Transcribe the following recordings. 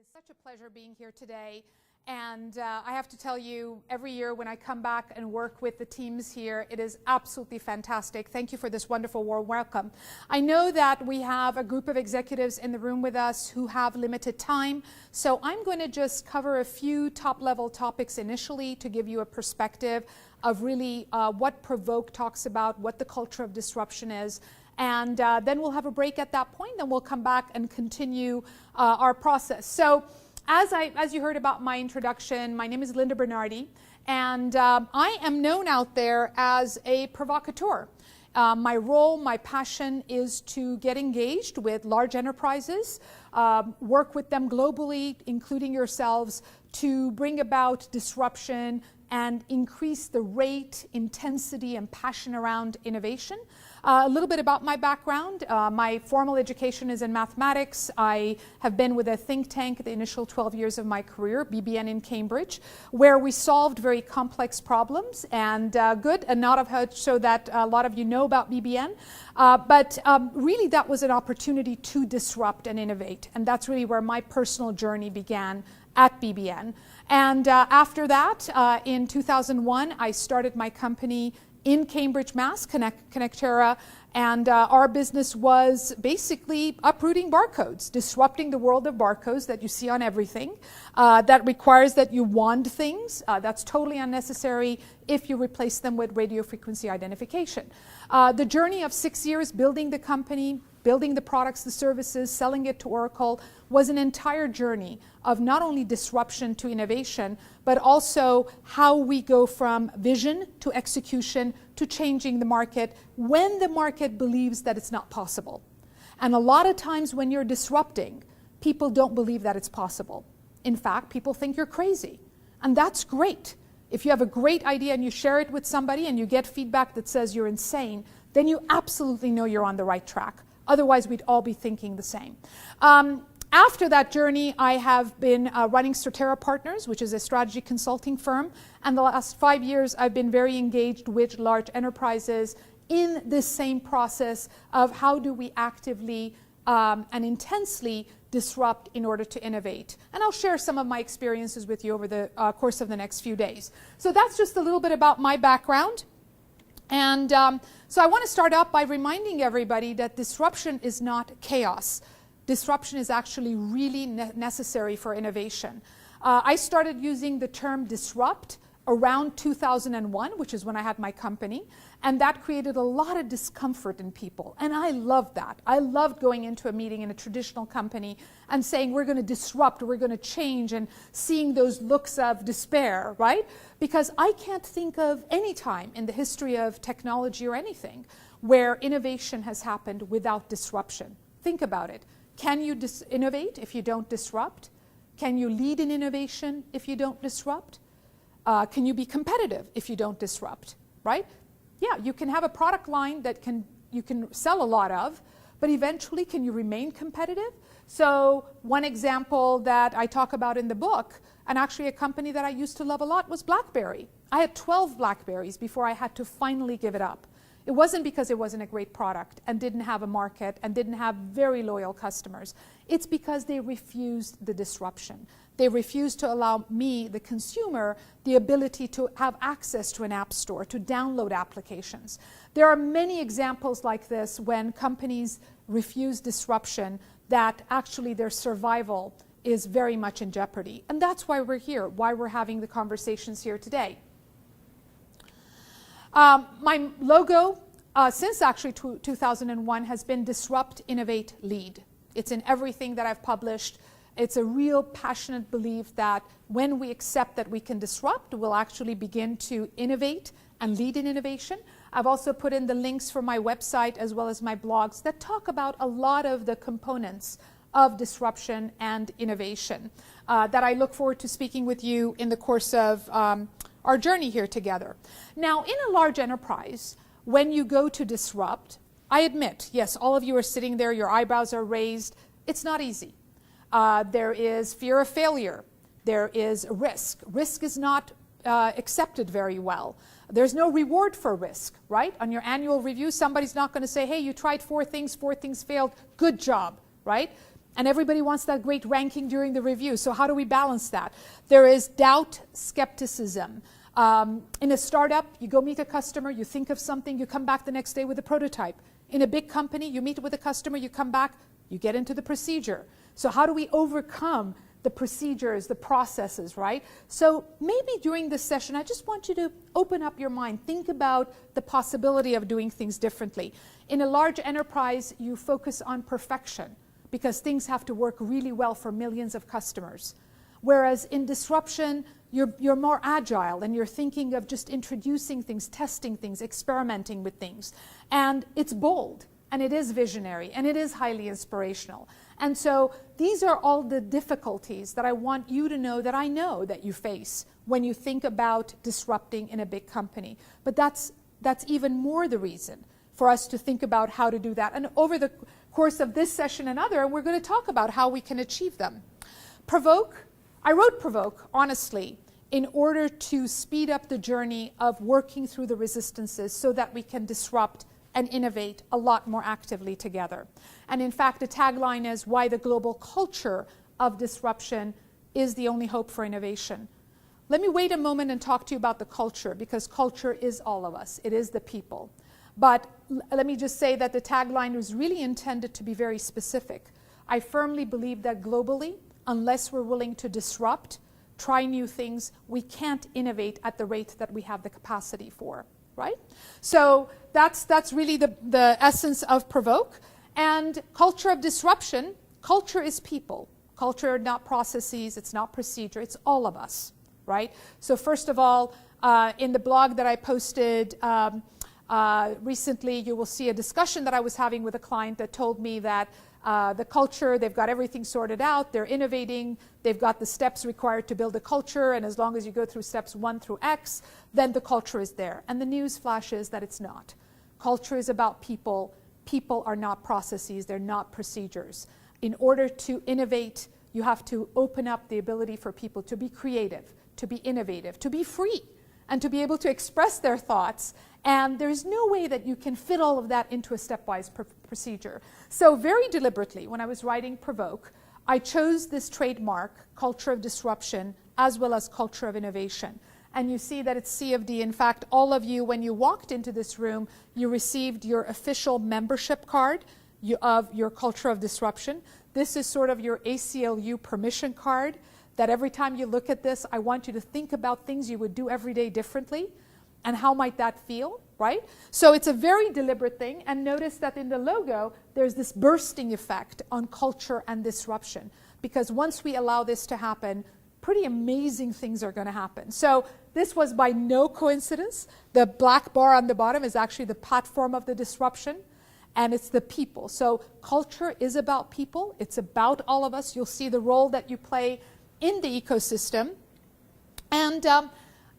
is such a pleasure being here today. And I have to tell you, every year when I come back and work with the teams here, it is absolutely fantastic. Thank you for this wonderful warm welcome. I know that we have a group of executives in the room with us who have limited time, so I'm going to just cover a few top-level topics initially to give you a perspective of really what Provoke talks about, what the culture of disruption is, and then we'll have a break at that point, and we'll come back and continue our process. So, as you heard about my introduction, my name is Linda Bernardi, and I am known out there as a provocateur. My role, my passion is to get engaged with large enterprises, work with them globally, including yourselves, to bring about disruption and increase the rate, intensity, and passion around innovation. A little bit about my background. My formal education is in mathematics. I have been with a think tank the initial 12 years of my career, BBN in Cambridge, where we solved very complex problems, and good, and not of heard, so that a lot of you know about BBN. But really that was an opportunity to disrupt and innovate, and that's really where my personal journey began at BBN. And after that, in 2001, I started my company in Cambridge, Mass, Connectera, and our business was basically uprooting barcodes, disrupting the world of barcodes that you see on everything. That requires that you wand things. That's totally unnecessary if you replace them with radio frequency identification. The journey of 6 years building the company, building the products, the services, selling it to Oracle, was an entire journey of not only disruption to innovation, but also how we go from vision to execution to changing the market when the market believes that it's not possible. And a lot of times when you're disrupting, people don't believe that it's possible. In fact, people think you're crazy. And that's great. If you have a great idea and you share it with somebody and you get feedback that says you're insane, then you absolutely know you're on the right track. Otherwise, we'd all be thinking the same. After that journey, I have been running Strategia Partners, which is a strategy consulting firm. And the last 5 years, I've been very engaged with large enterprises in this same process of how do we actively and intensely disrupt in order to innovate. And I'll share some of my experiences with you over the course of the next few days. So that's just a little bit about my background. And so I want to start out by reminding everybody that disruption is not chaos. Disruption is actually really necessary for innovation. I started using the term disrupt around 2001, which is when I had my company, and that created a lot of discomfort in people. And I loved that. I loved going into a meeting in a traditional company and saying, we're going to disrupt, we're going to change, and seeing those looks of despair, right? Because I can't think of any time in the history of technology or anything where innovation has happened without disruption. Think about it. Can you innovate if you don't disrupt? Can you lead in innovation if you don't disrupt? Can you be competitive if you don't disrupt, right? Yeah, you can have a product line that you can sell a lot of, but eventually can you remain competitive? So one example that I talk about in the book, and actually a company that I used to love a lot, was BlackBerry. I had 12 BlackBerries before I had to finally give it up. It wasn't because it wasn't a great product and didn't have a market and didn't have very loyal customers. It's because they refused the disruption. They refused to allow me, the consumer, the ability to have access to an app store, to download applications. There are many examples like this when companies refuse disruption that actually their survival is very much in jeopardy. And that's why we're here, why we're having the conversations here today. My logo, since actually 2001, has been Disrupt, Innovate, Lead. It's in everything that I've published. It's a real passionate belief that when we accept that we can disrupt, we'll actually begin to innovate and lead in innovation. I've also put in the links for my website as well as my blogs that talk about a lot of the components of disruption and innovation that I look forward to speaking with you in the course of our journey here together. Now, in a large enterprise, when you go to disrupt, I admit, yes, all of you are sitting there, your eyebrows are raised. It's not easy. There is fear of failure. There is risk. Risk is not accepted very well. There's no reward for risk, right? On your annual review, somebody's not going to say, hey, you tried 4 things failed, good job, right? And everybody wants that great ranking during the review. So how do we balance that? There is doubt, skepticism. In a startup, you go meet a customer, you think of something, you come back the next day with a prototype. In a big company, you meet with a customer, you come back, you get into the procedure. So how do we overcome the procedures, the processes, right? So maybe during this session, I just want you to open up your mind. Think about the possibility of doing things differently. In a large enterprise, you focus on perfection because things have to work really well for millions of customers. Whereas in disruption, you're more agile and you're thinking of just introducing things, testing things, experimenting with things. And it's bold, and it is visionary, and it is highly inspirational. And so these are all the difficulties that I want you to know that I know that you face when you think about disrupting in a big company. But that's even more the reason for us to think about how to do that. And over the course of this session and other, we're going to talk about how we can achieve them. Provoke. I wrote Provoke, honestly, in order to speed up the journey of working through the resistances so that we can disrupt and innovate a lot more actively together. And in fact, the tagline is why the global culture of disruption is the only hope for innovation. Let me wait a moment and talk to you about the culture, because culture is all of us. It is the people. But let me just say that the tagline was really intended to be very specific. I firmly believe that globally, unless we're willing to disrupt, try new things, we can't innovate at the rate that we have the capacity for. Right? So that's really the essence of Provoke. And culture of disruption, culture is people. Culture are not processes, it's not procedure, it's all of us, right? So first of all, in the blog that I posted recently, you will see a discussion that I was having with a client that told me that the culture, they've got everything sorted out, they're innovating, they've got the steps required to build a culture, and as long as you go through steps 1 through X, then the culture is there. And the news flashes that it's not. Culture is about people. People are not processes, they're not procedures. In order to innovate, you have to open up the ability for people to be creative, to be innovative, to be free, and to be able to express their thoughts. And there's no way that you can fit all of that into a stepwise procedure. So very deliberately, when I was writing Provoke, I chose this trademark, culture of disruption, as well as culture of innovation. And you see that it's C of D. In fact, all of you, when you walked into this room, you received your official membership card of your culture of disruption. This is sort of your ACLU permission card, that every time you look at this, I want you to think about things you would do every day differently. And how might that feel, right? So it's a very deliberate thing. And notice that in the logo, there's this bursting effect on culture and disruption. Because once we allow this to happen, pretty amazing things are going to happen. So this was by no coincidence. The black bar on the bottom is actually the platform of the disruption. And it's the people. So culture is about people. It's about all of us. You'll see the role that you play in the ecosystem. And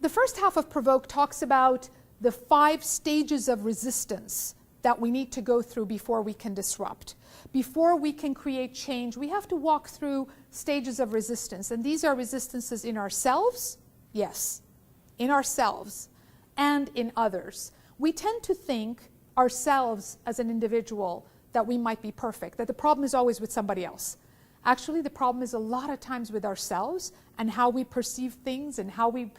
the first half of Provoke talks about the 5 stages of resistance that we need to go through before we can disrupt. Before we can create change, we have to walk through stages of resistance. And these are resistances in ourselves, yes, in ourselves, and in others. We tend to think ourselves as an individual that we might be perfect, that the problem is always with somebody else. Actually, the problem is a lot of times with ourselves and how we perceive things and how we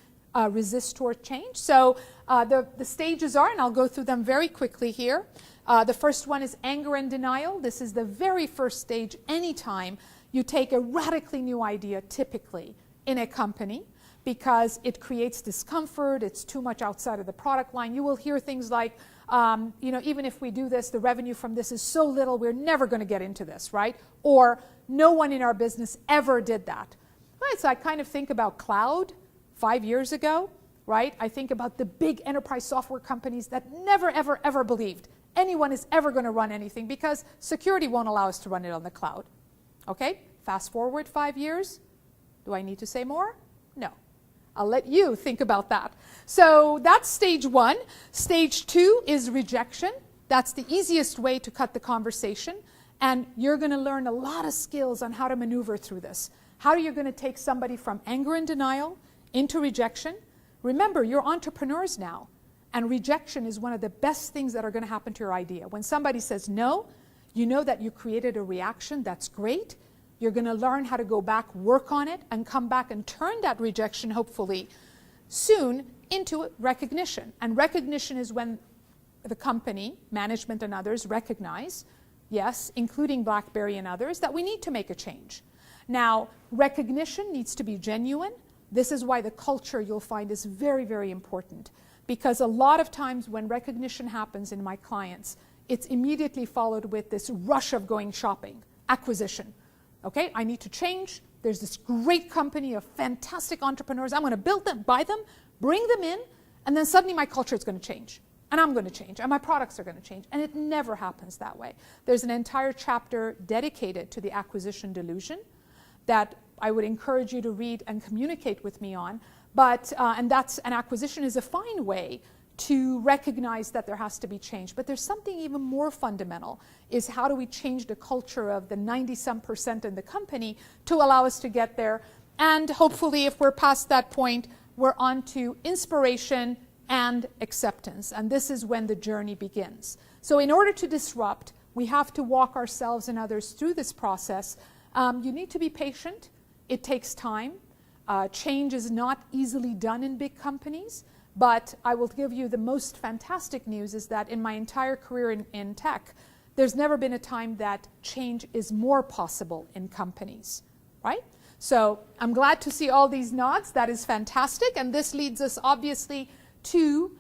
resist toward change. So the stages are, and I'll go through them very quickly here. The first one is anger and denial. This is the very first stage anytime you take a radically new idea, typically, in a company, because it creates discomfort, it's too much outside of the product line. You will hear things like, even if we do this, the revenue from this is so little, we're never going to get into this, right? Or no one in our business ever did that. Right, so I kind of think about cloud 5 years ago, right? I think about the big enterprise software companies that never, ever, ever believed anyone is ever going to run anything because security won't allow us to run it on the cloud. Okay, fast forward 5 years. Do I need to say more? No. I'll let you think about that. So that's stage 1. Stage 2 is rejection. That's the easiest way to cut the conversation. And you're going to learn a lot of skills on how to maneuver through this. How are you going to take somebody from anger and denial into rejection? Remember, you're entrepreneurs now. And rejection is one of the best things that are going to happen to your idea. When somebody says no, You know that you created a reaction, that's great. You're going to learn how to go back, work on it, and come back and turn that rejection, hopefully, soon into recognition. And recognition is when the company, management and others recognize, yes, including BlackBerry and others, that we need to make a change. Now, recognition needs to be genuine. This is why the culture, you'll find, is very, very important. Because a lot of times when recognition happens in my clients, it's immediately followed with this rush of going shopping, acquisition. Okay, I need to change. There's this great company of fantastic entrepreneurs. I'm going to build them, buy them, bring them in, and then suddenly my culture is going to change. And I'm going to change, and my products are going to change. And it never happens that way. There's an entire chapter dedicated to the acquisition delusion that I would encourage you to read and communicate with me on. But, and that's, an acquisition is a fine way to recognize that there has to be change. But there's something even more fundamental, is how do we change the culture of the 90-some% in the company to allow us to get there. And hopefully, if we're past that point, we're on to inspiration and acceptance. And this is when the journey begins. So in order to disrupt, we have to walk ourselves and others through this process. You need to be patient. It takes time. Change is not easily done in big companies. But I will give you the most fantastic news is that in my entire career in tech, there's never been a time that change is more possible in companies, right? So I'm glad to see all these nods. That is fantastic. And this leads us obviously to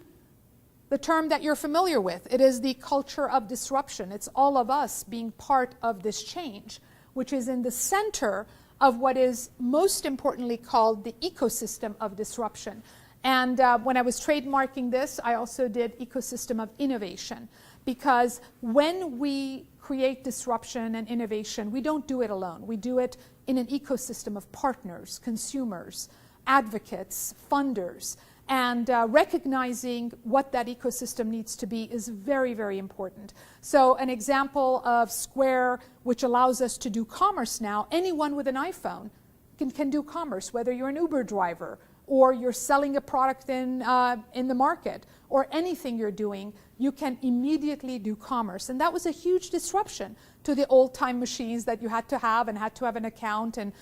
the term that you're familiar with. It is the culture of disruption. It's all of us being part of this change, which is in the center of what is most importantly called the ecosystem of disruption. And when I was trademarking this, I also did ecosystem of innovation. Because when we create disruption and innovation, we don't do it alone. We do it in an ecosystem of partners, consumers, advocates, funders. And recognizing what that ecosystem needs to be is very, very important. So an example of Square, which allows us to do commerce now, anyone with an iPhone can do commerce, whether you're an Uber driver, or you're selling a product in the market, or anything you're doing, you can immediately do commerce. And that was a huge disruption to the old-time machines that you had to have an account and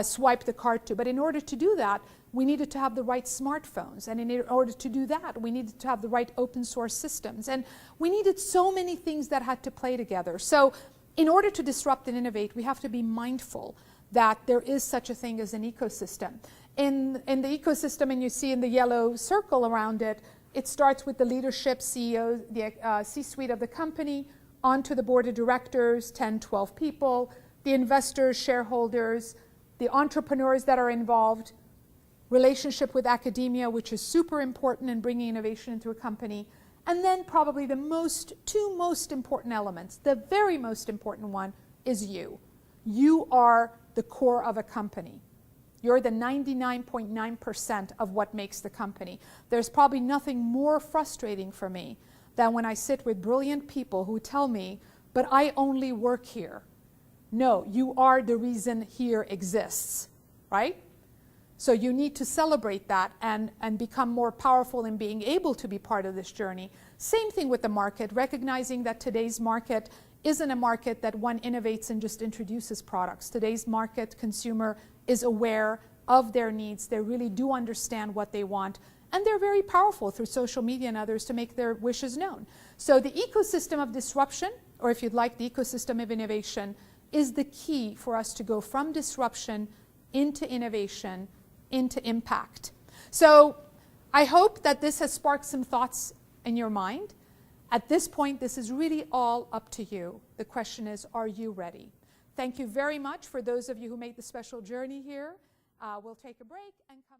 swipe the card to. But in order to do that, we needed to have the right smartphones. And in order to do that, we needed to have the right open source systems. And we needed so many things that had to play together. So in order to disrupt and innovate, we have to be mindful that there is such a thing as an ecosystem. In the ecosystem, and you see in the yellow circle around it, it starts with the leadership, CEO, the C-suite of the company, onto the board of directors, 10, 12 people, the investors, shareholders, the entrepreneurs that are involved, relationship with academia, which is super important in bringing innovation into a company, and then probably the two most important elements. The very most important one is you. You are the core of a company. You're the 99.9% of what makes the company. There's probably nothing more frustrating for me than when I sit with brilliant people who tell me, but I only work here. No, you are the reason here exists, right? So you need to celebrate that and become more powerful in being able to be part of this journey. Same thing with the market, recognizing that today's market isn't a market that one innovates and just introduces products. Today's market consumer is aware of their needs. They really do understand what they want. And they're very powerful through social media and others to make their wishes known. So the ecosystem of disruption, or if you'd like, the ecosystem of innovation, is the key for us to go from disruption into innovation, into impact. So I hope that this has sparked some thoughts in your mind. At this point, this is really all up to you. The question is, are you ready? Thank you very much for those of you who made the special journey here. We'll take a break and come